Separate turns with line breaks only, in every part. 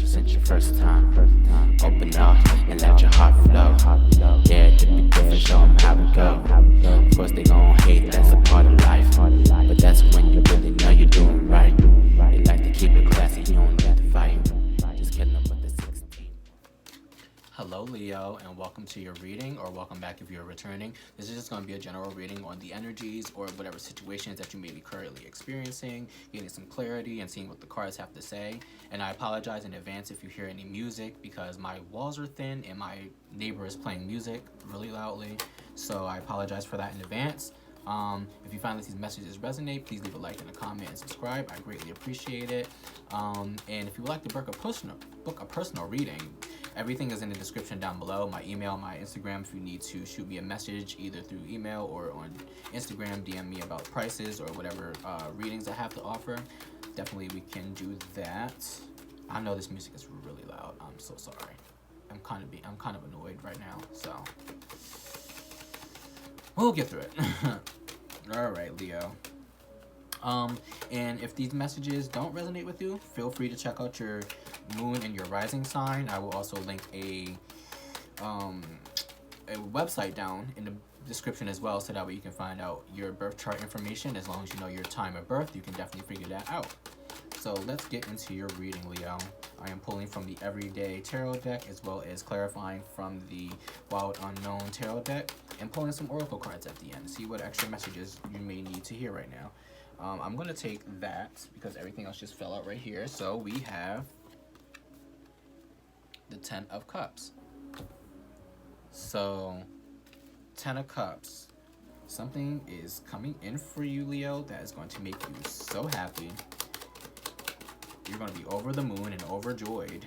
since your first time. Open up and let your heart flow. Yeah, to be different, show 'em how it go. Of course they gon' hate, that's a part of life. But that's when you really know you're doing right. They like to keep it classy, you don't need to fight. Just kidding them with the 16. Hello, Leo, and welcome to your reading, or welcome back if you're returning. This is just going to be a general reading on the energies or whatever situations that you may be currently experiencing, getting some clarity and seeing what the cards have to say. And I apologize in advance if you hear any music because my walls are thin and my neighbor is playing music really loudly. So I apologize for that in advance. If you find that these messages resonate, please leave a like and a comment and subscribe. I greatly appreciate it. And if you would like to book a personal reading, everything is in the description down below. My email, my Instagram, if you need to shoot me a message either through email or on Instagram, DM me about prices or whatever readings I have to offer. Definitely we can do that. I know this music is really loud. I'm so sorry. I'm kind of annoyed right now, so we'll get through it. All right, Leo. And if these messages don't resonate with you, feel free to check out your moon and your rising sign. I will also link a website down in the description as well, so that way you can find out your birth chart information. As long as you know your time of birth, you can definitely figure that out. So let's get into your reading, Leo. I am pulling from the Everyday Tarot deck as well as clarifying from the Wild Unknown Tarot deck and pulling some oracle cards at the end to see what extra messages you may need to hear right now. I'm going to take that because everything else just fell out right here. So we have the 10 of Cups. So 10 of Cups. Something is coming in for you, Leo, that is going to make you so happy. You're going to be over the moon and overjoyed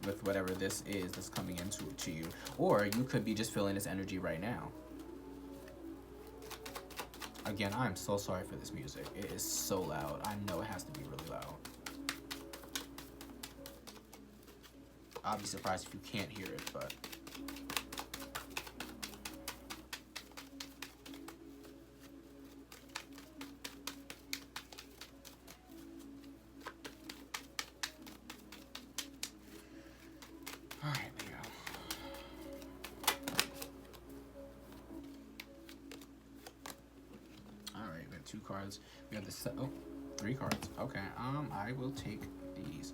with whatever this is that's coming into to you. Or you could be just feeling this energy right now. Again, I'm so sorry for this music. It is so loud. I know it has to be really loud. I'll be surprised if you can't hear it, but all right, Leo. All right, we have 2 cards. We have the 3 cards. Okay, I will take these.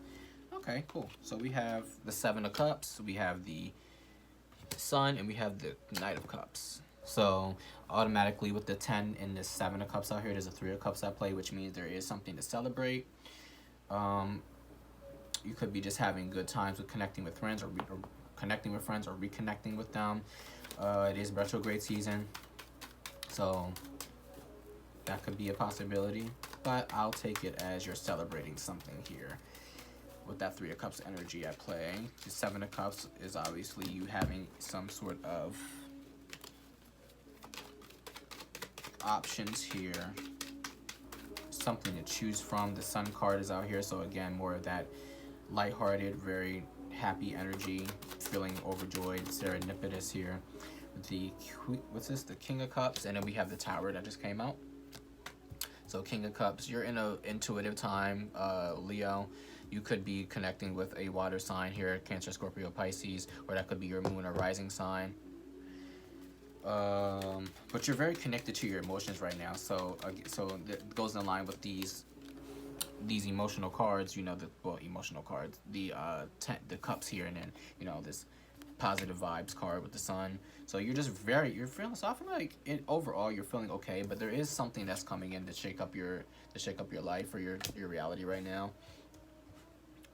Okay, cool. So we have the 7 of Cups, we have the Sun, and we have the Knight of Cups. So automatically with the 10 and the 7 of Cups out here, there's a 3 of Cups at play, which means there is something to celebrate. You could be just having good times with connecting with friends or reconnecting with them. It is retrograde season, so that could be a possibility. But I'll take it as you're celebrating something here. With that 3 of Cups energy at play, the 7 of Cups is obviously you having some sort of options here, something to choose from. The Sun card is out here, so again, more of that lighthearted, very happy energy, feeling overjoyed, serendipitous here. What's this? The King of Cups, and then we have the Tower that just came out. So King of Cups, you're in an intuitive time, Leo. You could be connecting with a water sign here, Cancer, Scorpio, Pisces, or that could be your moon or rising sign. But you're very connected to your emotions right now. So it goes in line with these emotional cards. You know, emotional cards. The cups here, and then this positive vibes card with the Sun. So you're feeling. So I feel like overall you're feeling okay, but there is something that's coming in to shake up your life or your reality right now.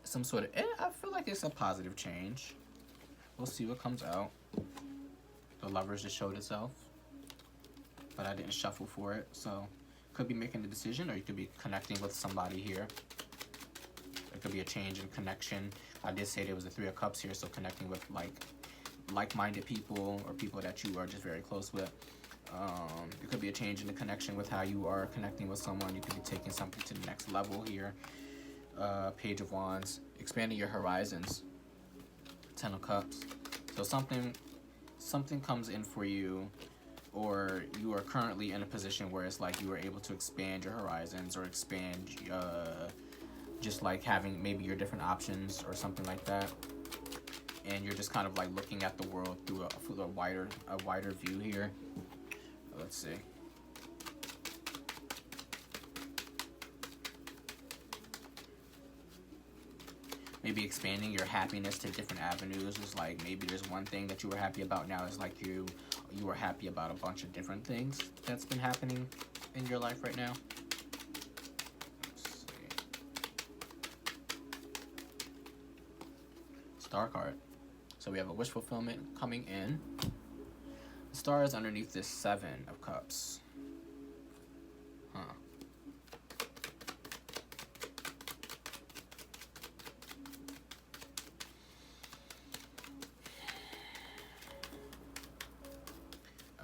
Some sort of, I feel like it's a positive change. We'll see what comes out. The Lovers just showed itself, but I didn't shuffle for it, so could be making a decision, or you could be connecting with somebody here. It could be a change in connection. I did say there was a 3 of Cups here, so connecting with like-minded people or people that you are just very close with. It could be a change in the connection with how you are connecting with someone. You could be taking something to the next level here. Page of Wands, expanding your horizons. 10 of Cups. So something comes in for you, or you are currently in a position where it's like you are able to expand your horizons or expand
just like having maybe your different options or something like that, and you're just kind of like looking at the world through a wider view here. Let's see. Maybe expanding your happiness to different avenues. Is like maybe there's one thing that you were happy about, now it's like you were happy about a bunch of different things that's been happening in your life right now. Let's see. Star card. So we have a wish fulfillment coming in. The star is underneath this 7 of Cups. Huh.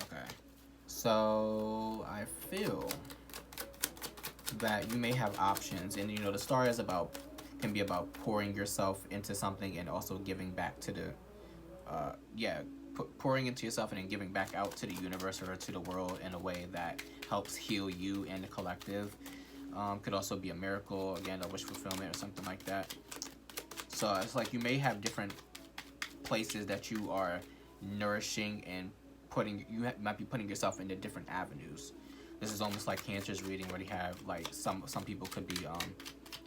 Okay. So I feel that you may have options, and you know the star is can be about pouring yourself into something and also giving back to the pouring into yourself and then giving back out to the universe or to the world in a way that helps heal you and the collective. Could also be a miracle, again, a wish fulfillment or something like that. So it's like you may have different places that you are nourishing and might be putting yourself into different avenues. This is almost like Cancer's reading, where they have like some people could be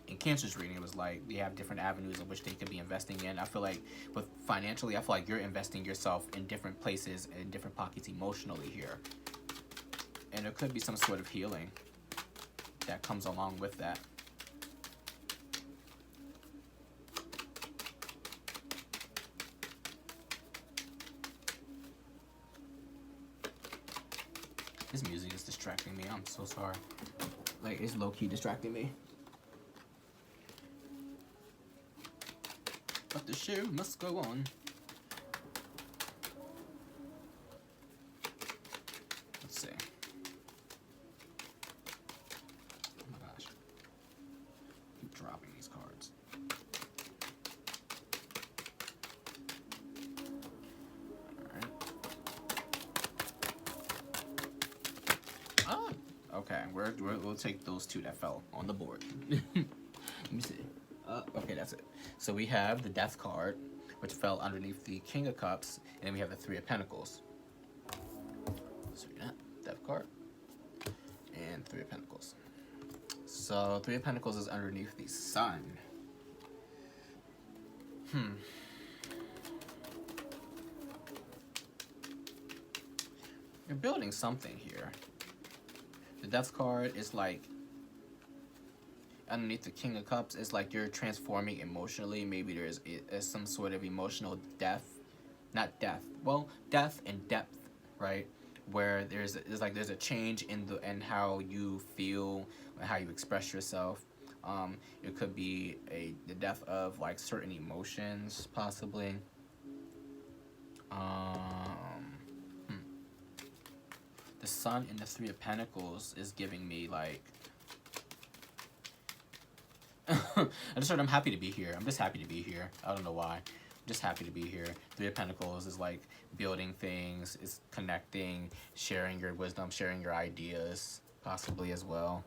in Cancer's reading, it was like they have different avenues in which they could be investing in. I feel like with financially, I feel like you're investing yourself in different places and different pockets emotionally here, and there could be some sort of healing that comes along with that. This music is distracting me. I'm so sorry. Like, it's low-key distracting me. But the show must go on. Let's see. Oh my gosh. Keep dropping these cards. Alright. Ah! Okay, we'll take those 2 that fell on the board. Let me see. Okay, that's it. So we have the Death card, which fell underneath the King of Cups, and then we have the 3 of Pentacles. So yeah, Death card and 3 of Pentacles. So 3 of Pentacles is underneath the Sun. You're building something here. The Death card is like underneath the King of Cups. It's like you're transforming emotionally. Maybe there's some sort of emotional death, not death. Well, death and depth, right? Where there's a change in how you feel, how you express yourself. It could be the death of like certain emotions, possibly. The Sun and the 3 of Pentacles is giving me like. I'm happy to be here. I'm just happy to be here. I don't know why. I'm just happy to be here. 3 of Pentacles is like building things, it's connecting, sharing your wisdom, sharing your ideas, possibly as well.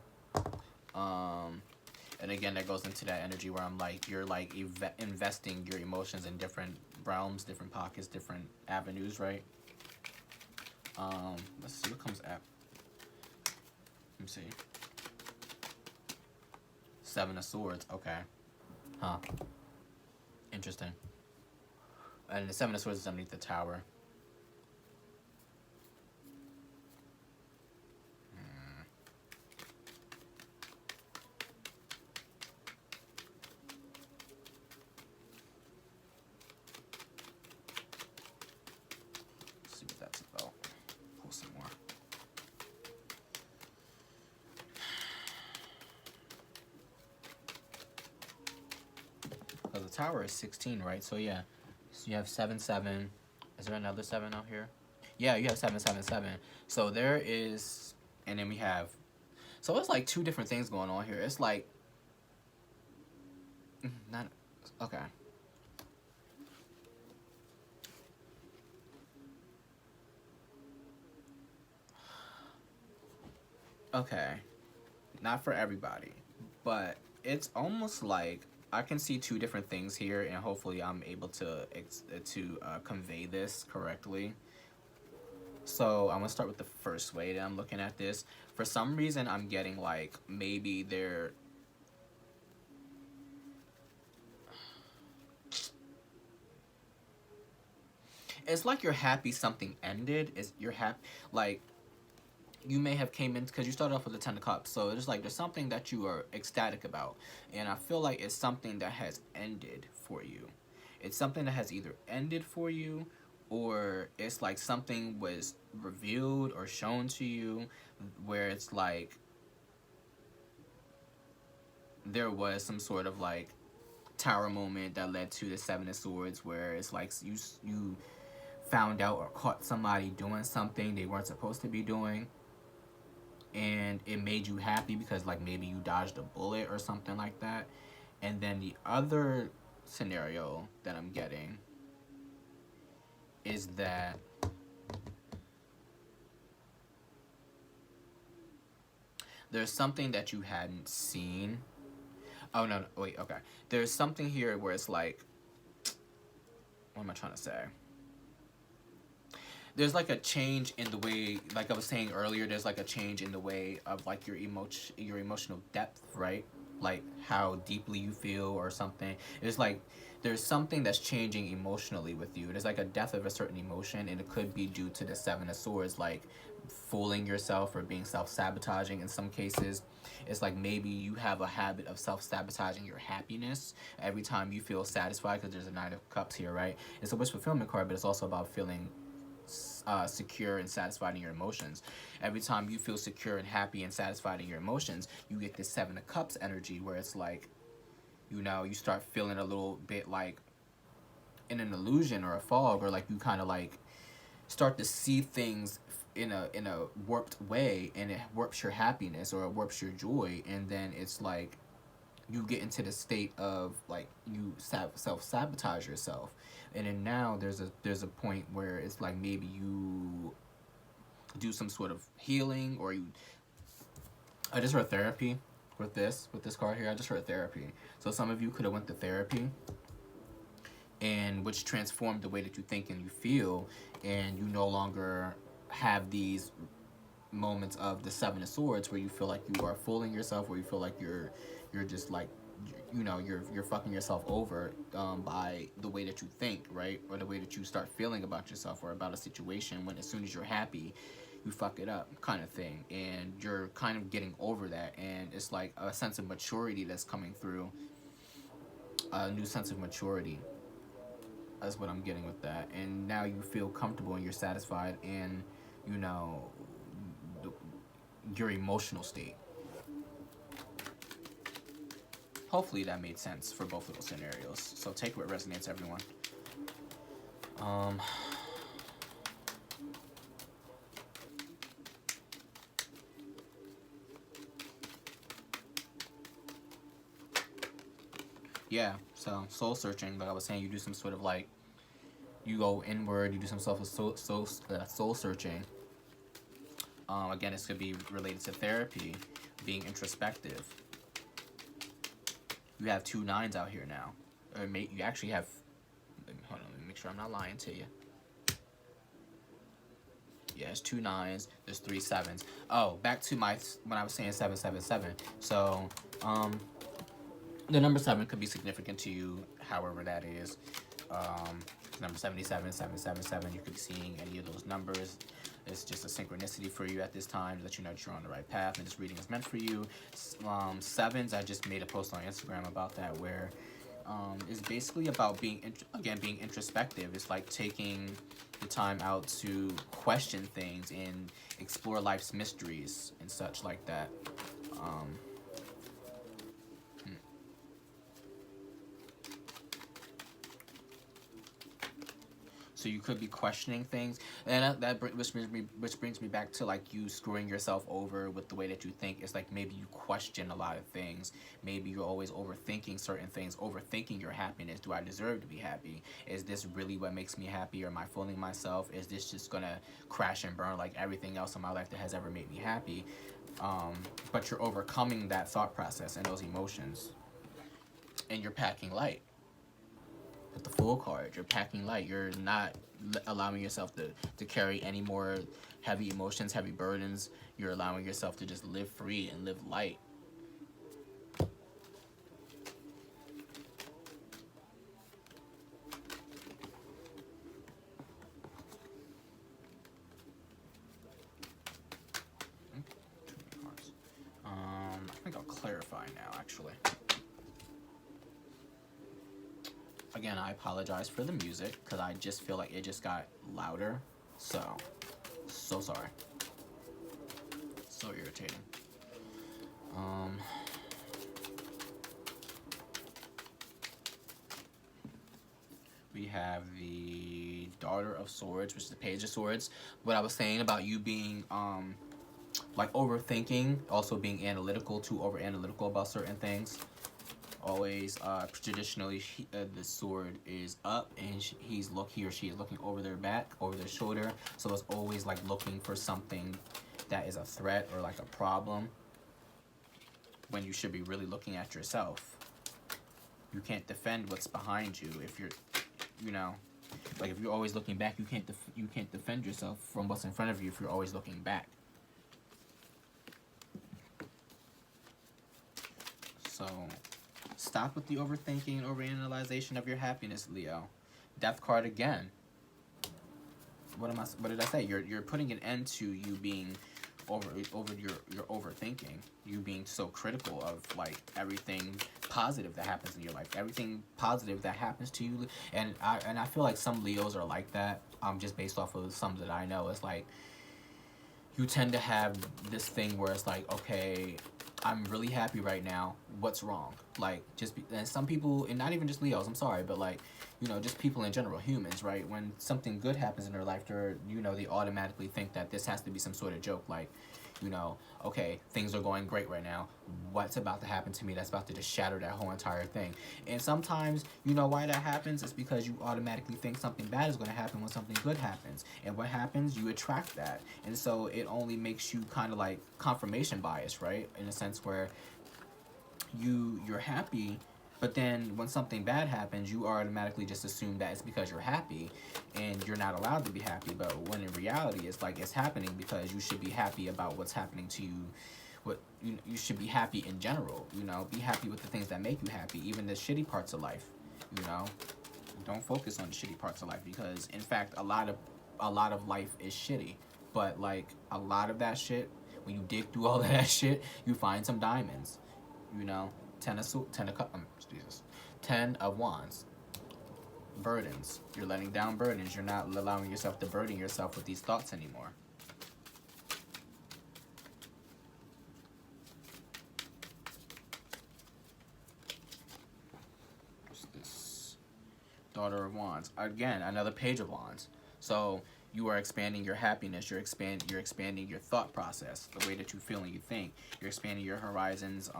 And again, that goes into that energy where I'm like, you're like investing your emotions in different realms, different pockets, different avenues, right? Let's see what comes up. Let me see. 7 of Swords. Okay. Huh. Interesting. And the 7 of Swords is underneath the Tower. Let's see what that's about. Pull some more. Because the Tower is 16, right? So yeah. So you have 7, 7. Is there another 7 out here? Yeah, you have 7, 7, 7. So there is, and then we have, so it's like 2 different things going on here. It's like, not, okay. Okay. Not for everybody, but it's almost like I can see two different things here, and hopefully I'm able to convey this correctly. So I'm gonna start with the first way that I'm looking at this. For some reason, I'm getting like maybe they're it's like you're happy something ended. Is you're happy like you may have came in because you started off with the 10 of cups, so it's like there's something that you are ecstatic about, and I feel like it's something that has ended for you. It's something that has either ended for you, or it's like something was revealed or shown to you where it's like there was some sort of like tower moment that led to the 7 of swords, where it's like you found out or caught somebody doing something they weren't supposed to be doing, and it made you happy because like maybe you dodged a bullet or something like that. And then the other scenario that I'm getting is that there's something that you hadn't seen. Oh no, no wait, okay. There's something here where it's like, what am I trying to say? There's like a change in the way, like I was saying earlier, there's like a change in the way of like your emotional depth, right? Like how deeply you feel or something. It's like there's something that's changing emotionally with you. There's like a death of a certain emotion, and it could be due to the 7 of swords, like fooling yourself or being self-sabotaging in some cases. It's like maybe you have a habit of self-sabotaging your happiness every time you feel satisfied, because there's a 9 of cups here, right? It's a wish fulfillment card, but it's also about feeling secure and satisfied in your emotions. Every time you feel secure and happy and satisfied in your emotions, you get this 7 of cups energy, where it's like, you start feeling a little bit like in an illusion or a fog, or like you kind of like start to see things in a warped way, and it warps your happiness or it warps your joy, and then it's like you get into the state of like you self-sabotage yourself. And then now there's a point where it's like maybe you do some sort of healing, or you I just heard therapy with this card here. I just heard therapy. So some of you could have went to therapy, and which transformed the way that you think and you feel, and you no longer have these moments of the 7 of swords where you feel like you are fooling yourself, where you feel like you're just like you're fucking yourself over by the way that you think, right? Or the way that you start feeling about yourself or about a situation, when as soon as you're happy you fuck it up, kind of thing. And you're kind of getting over that, and it's like a sense of maturity that's coming through, a new sense of maturity. That's what I'm getting with that. And now you feel comfortable and you're satisfied in, you know, your emotional state. Hopefully that made sense for both of those scenarios. So take what resonates, everyone. Um, yeah, so soul searching, like I was saying, you do some sort of like, you go inward, you do some soul searching. Again, this could be related to therapy, being introspective. You have 2 9s out here now. Or you actually have, hold on, let me make sure I'm not lying to you. Yeah, it's 2 9s. There's 3 7s. Oh, back to when I was saying 7 7 7. So, the number 7 could be significant to you, however that is. Number 77, 777. You could be seeing any of those numbers. It's just a synchronicity for you at this time to let you know that you're on the right path and this reading is meant for you. 7s, I just made a post on Instagram about that, where it's basically about being introspective. It's like taking the time out to question things and explore life's mysteries and such like that. So you could be questioning things, and which brings me back to like you screwing yourself over with the way that you think. It's like maybe you question a lot of things. Maybe you're always overthinking certain things, overthinking your happiness. Do I deserve to be happy? Is this really what makes me happy, or am I fooling myself? Is this just gonna crash and burn like everything else in my life that has ever made me happy? But you're overcoming that thought process and those emotions, and you're packing light with the full card. You're packing light. You're not allowing yourself to carry any more heavy emotions, heavy burdens. You're allowing yourself to just live free and live light. Too many cards. I think I'll clarify now, actually. Again, I apologize for the music because I just feel like it just got louder. So sorry. So irritating. We have the Daughter of Swords, which is the Page of Swords. What I was saying about you being like overthinking, also being analytical, too over analytical about certain things. Always traditionally the sword is up, and he or she is looking over their back, over their shoulder, so it's always like looking for something that is a threat or like a problem, when you should be really looking at yourself. You can't defend what's behind you if you're, you know, like if you're always looking back, you can't defend yourself from what's in front of you if you're always looking back. So stop with the overthinking and overanalyzation of your happiness, Leo. Death card again. What did I say? You're putting an end to you being over your overthinking. You being so critical of like everything positive that happens in your life. Everything positive that happens to you. And I feel like some Leos are like that. Just based off of some that I know. It's like you tend to have this thing where it's like, okay, I'm really happy right now. What's wrong? Like, and some people, and not even just Leos, I'm sorry, but like, just people in general, humans, right? When something good happens in their life, they automatically think that this has to be some sort of joke. Like, okay, things are going great right now. What's about to happen to me that's about to just shatter that whole entire thing? And sometimes, why that happens? It's because you automatically think something bad is going to happen when something good happens. And what happens? You attract that. And so it only makes you kind of like confirmation bias, right? In a sense where you're happy, but then when something bad happens, you automatically just assume that it's because you're happy, and you're not allowed to be happy. But when in reality, it's like it's happening because you should be happy about what's happening to you. What you should be happy in general. Be happy with the things that make you happy, even the shitty parts of life. Don't focus on the shitty parts of life, because in fact, a lot of life is shitty. But like a lot of that shit, when you dig through all of that shit, you find some diamonds. 10 of Wands. Burdens. You're letting down burdens. You're not allowing yourself to burden yourself with these thoughts anymore. What's this? Daughter of Wands. Again, another Page of Wands. So you are expanding your happiness. You're expanding your thought process, the way that you feel and you think. You're expanding your horizons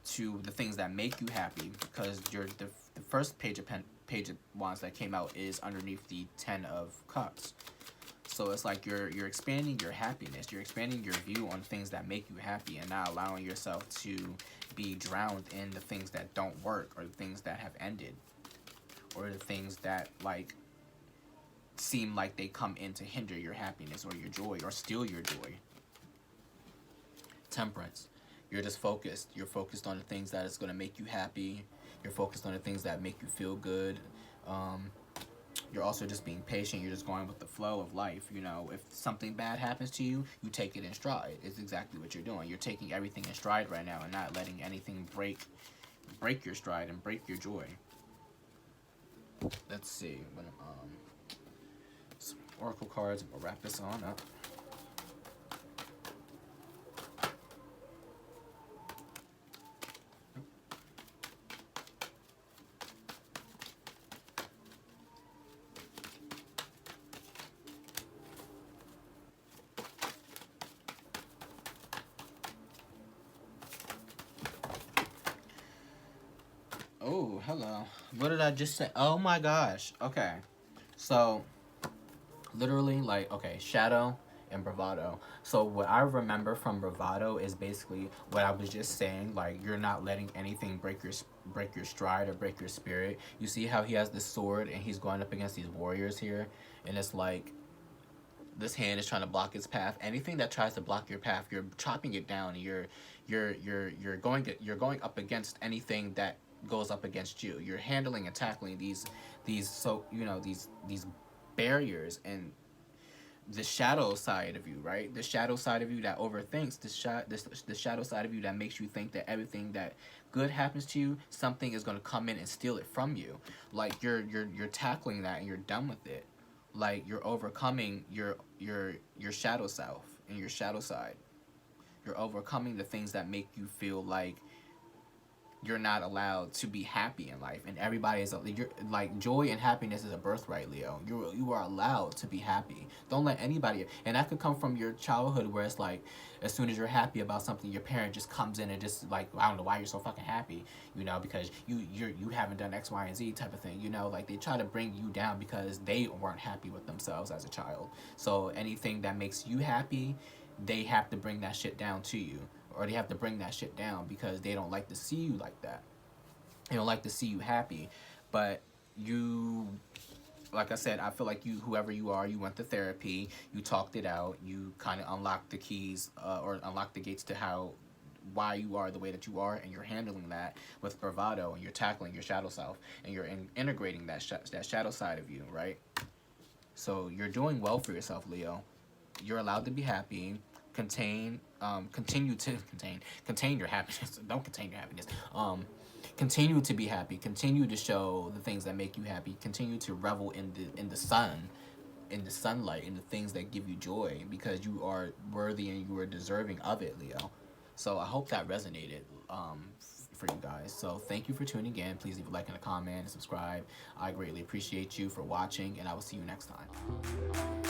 to the things that make you happy, because the first Page of Wands that came out is underneath the 10 of Cups. So it's like you're expanding your happiness. You're expanding your view on things that make you happy, and not allowing yourself to be drowned in the things that don't work, or the things that have ended, or the things that like seem like they come in to hinder your happiness or your joy, or steal your joy. Temperance. You're just focused. You're focused on the things that is going to make you happy. You're focused on the things that make you feel good. You're also just being patient. You're just going with the flow of life. If something bad happens to you, you take it in stride. It's exactly what you're doing. You're taking everything in stride right now, and not letting anything break your stride and break your joy. Let's see. Some oracle cards, and we'll wrap this on up. Ooh, hello. What did I just say? Oh my gosh. Okay. So, literally, like, okay, shadow and bravado. So what I remember from bravado is basically what I was just saying. Like, you're not letting anything break your stride or break your spirit. You see how he has this sword and he's going up against these warriors here, and it's like this hand is trying to block his path. Anything that tries to block your path, you're chopping it down. You're going up against anything that goes up against you. You're handling and tackling these so these barriers and the shadow side of you, right? The shadow side of you that overthinks, the shadow side of you that makes you think that everything that good happens to you, something is gonna come in and steal it from you. Like you're tackling that and you're done with it. Like you're overcoming your shadow self and your shadow side. You're overcoming the things that make you feel like you're not allowed to be happy in life, and everybody is you're, like joy and happiness is a birthright, Leo. You are allowed to be happy. Don't let anybody, and that could come from your childhood where it's like as soon as you're happy about something, your parent just comes in and just like, I don't know why you're so fucking happy, because you haven't done X, Y, and Z type of thing. Like they try to bring you down because they weren't happy with themselves as a child. So anything that makes you happy, they have to bring that shit down to you, or they have to bring that shit down because they don't like to see you like that. They don't like to see you happy. But you, like I said, I feel like you, whoever you are, you went to therapy, you talked it out, you kind of unlocked the keys, or unlocked the gates to why you are the way that you are, and you're handling that with bravado, and you're tackling your shadow self, and you're integrating that shadow side of you, right? So you're doing well for yourself, Leo. You're allowed to be happy. Continue to contain your happiness. Don't contain your happiness. Continue to be happy. Continue to show the things that make you happy. Continue to revel in the sun, in the sunlight, in the things that give you joy, because you are worthy and you are deserving of it, Leo. So I hope that resonated for you guys. So thank you for tuning in. Please leave a like and a comment and subscribe. I greatly appreciate you for watching, and I will see you next time.